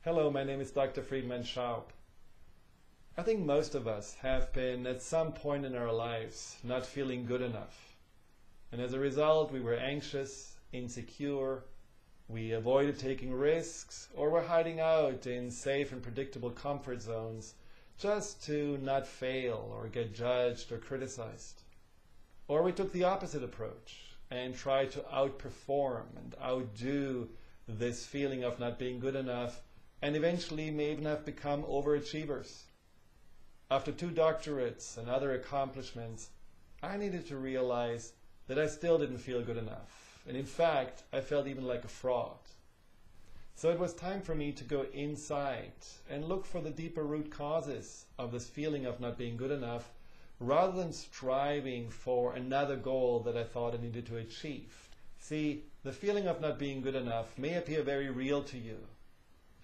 Hello, my name is Dr. Friedemann Schaub. I think most of us have been at some point in our lives not feeling good enough. And as a result, we were anxious, insecure, we avoided taking risks, or were hiding out in safe and predictable comfort zones just to not fail or get judged or criticized. Or we took the opposite approach and tried to outperform and outdo this feeling of not being good enough, and eventually may even have become overachievers. After 2 doctorates and other accomplishments, I needed to realize that I still didn't feel good enough. And in fact, I felt even like a fraud. So it was time for me to go inside and look for the deeper root causes of this feeling of not being good enough, rather than striving for another goal that I thought I needed to achieve. See, the feeling of not being good enough may appear very real to you.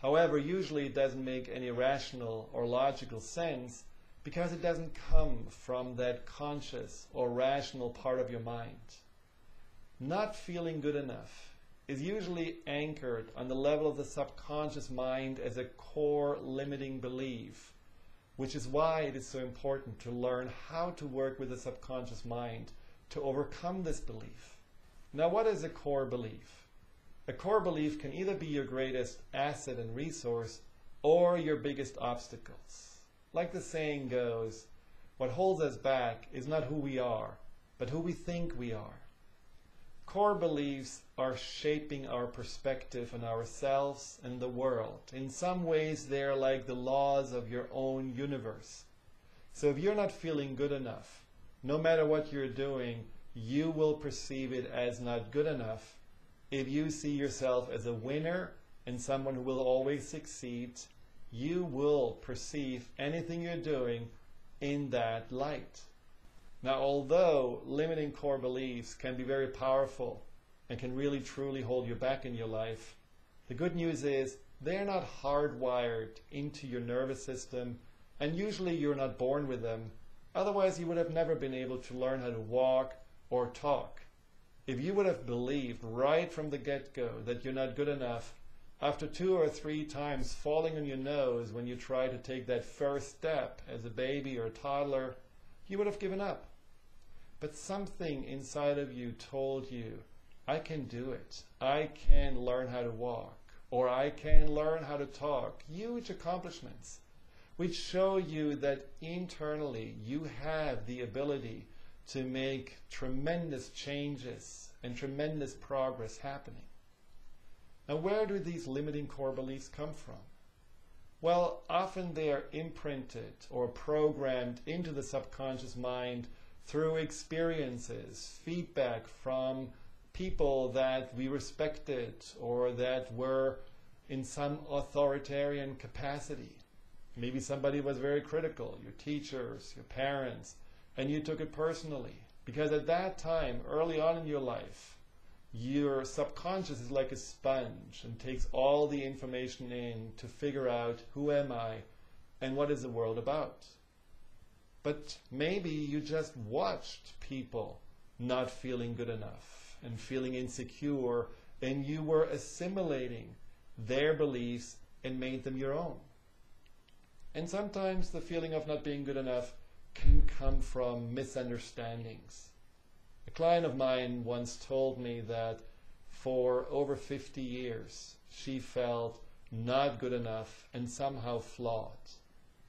However, usually it doesn't make any rational or logical sense because it doesn't come from that conscious or rational part of your mind. Not feeling good enough is usually anchored on the level of the subconscious mind as a core limiting belief, which is why it is so important to learn how to work with the subconscious mind to overcome this belief. Now, what is a core belief? A core belief can either be your greatest asset and resource or your biggest obstacles. Like the saying goes, what holds us back is not who we are, but who we think we are. Core beliefs are shaping our perspective on ourselves and the world. In some ways, they are like the laws of your own universe. So if you're not feeling good enough, no matter what you're doing, you will perceive it as not good enough. If you see yourself as a winner and someone who will always succeed, you will perceive anything you're doing in that light. Now, although limiting core beliefs can be very powerful and can really truly hold you back in your life, the good news is they're not hardwired into your nervous system, and usually you're not born with them. Otherwise, you would have never been able to learn how to walk or talk. If you would have believed right from the get-go that you're not good enough, after 2 or 3 times falling on your nose when you try to take that first step as a baby or a toddler, you would have given up. But something inside of you told you, I can do it. I can learn how to walk, or I can learn how to talk. Huge accomplishments, which show you that internally you have the ability to make tremendous changes and tremendous progress happening. Now, where do these limiting core beliefs come from? Well, often they are imprinted or programmed into the subconscious mind through experiences, feedback from people that we respected or that were in some authoritarian capacity. Maybe somebody was very critical, your teachers, your parents, and you took it personally. Because at that time, early on in your life, your subconscious is like a sponge and takes all the information in to figure out who am I and what is the world about. But maybe you just watched people not feeling good enough and feeling insecure, and you were assimilating their beliefs and made them your own. And sometimes the feeling of not being good enough can come from misunderstandings. A client of mine once told me that for over 50 years she felt not good enough and somehow flawed.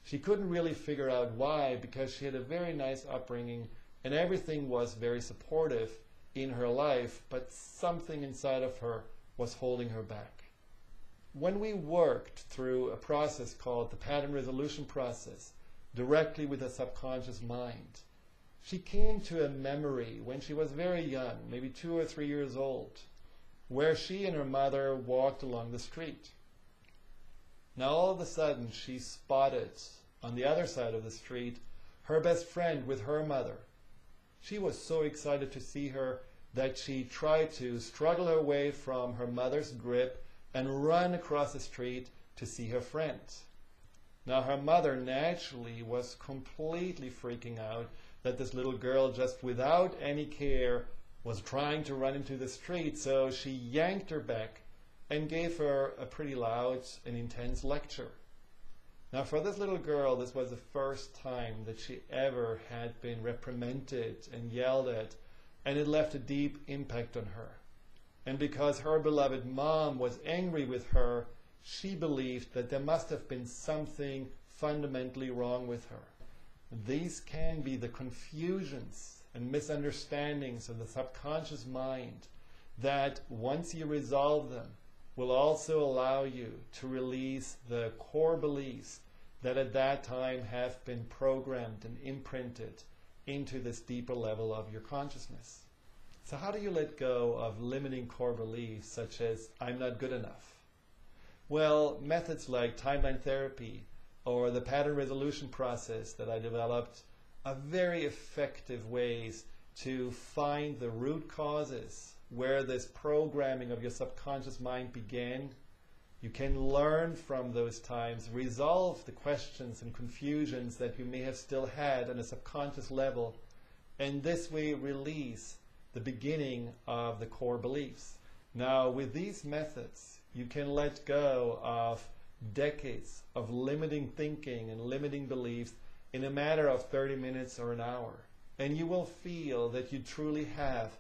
She couldn't really figure out why, because she had a very nice upbringing and everything was very supportive in her life, but something inside of her was holding her back. When we worked through a process called the pattern resolution process, directly with the subconscious mind, she came to a memory when she was very young, maybe 2 or 3 years old, where she and her mother walked along the street. Now all of a sudden she spotted on the other side of the street her best friend with her mother. She was so excited to see her that she tried to struggle her way from her mother's grip and run across the street to see her friend. Now her mother naturally was completely freaking out that this little girl, just without any care, was trying to run into the street, so she yanked her back and gave her a pretty loud and intense lecture. Now for this little girl, this was the first time that she ever had been reprimanded and yelled at, and it left a deep impact on her. And because her beloved mom was angry with her, she believed that there must have been something fundamentally wrong with her. These can be the confusions and misunderstandings of the subconscious mind that, once you resolve them, will also allow you to release the core beliefs that at that time have been programmed and imprinted into this deeper level of your consciousness. So how do you let go of limiting core beliefs such as, I'm not good enough? Well, methods like timeline therapy or the pattern resolution process that I developed are very effective ways to find the root causes where this programming of your subconscious mind began. You can learn from those times, resolve the questions and confusions that you may have still had on a subconscious level, and this way release the beginning of the core beliefs. Now, with these methods, you can let go of decades of limiting thinking and limiting beliefs in a matter of 30 minutes or an hour. And you will feel that you truly have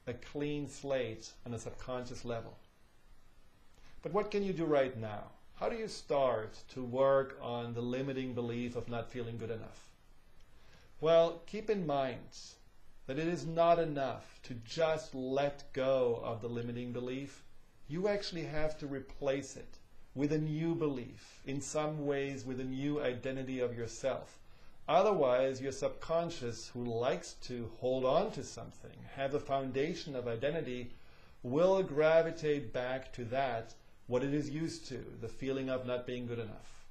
a clean slate on a subconscious level. But what can you do right now? How do you start to work on the limiting belief of not feeling good enough? Well, keep in mind that it is not enough to just let go of the limiting belief. You actually have to replace it with a new belief, in some ways with a new identity of yourself. Otherwise, your subconscious, who likes to hold on to something, have a foundation of identity, will gravitate back to that, what it is used to, the feeling of not being good enough.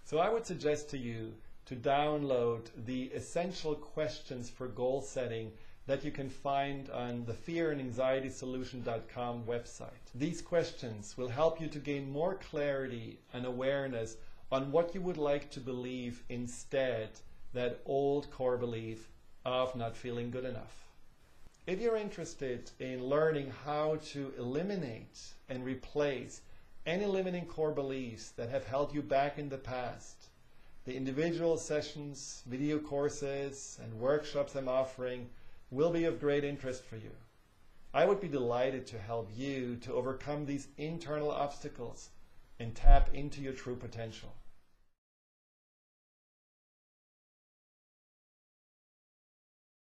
So I would suggest to you to download the Essential Questions for Goal Setting that you can find on the fearandanxietysolution.com website. These questions will help you to gain more clarity and awareness on what you would like to believe instead that old core belief of not feeling good enough. If you're interested in learning how to eliminate and replace any limiting core beliefs that have held you back in the past, the individual sessions, video courses, and workshops I'm offering will be of great interest for you. I would be delighted to help you to overcome these internal obstacles and tap into your true potential.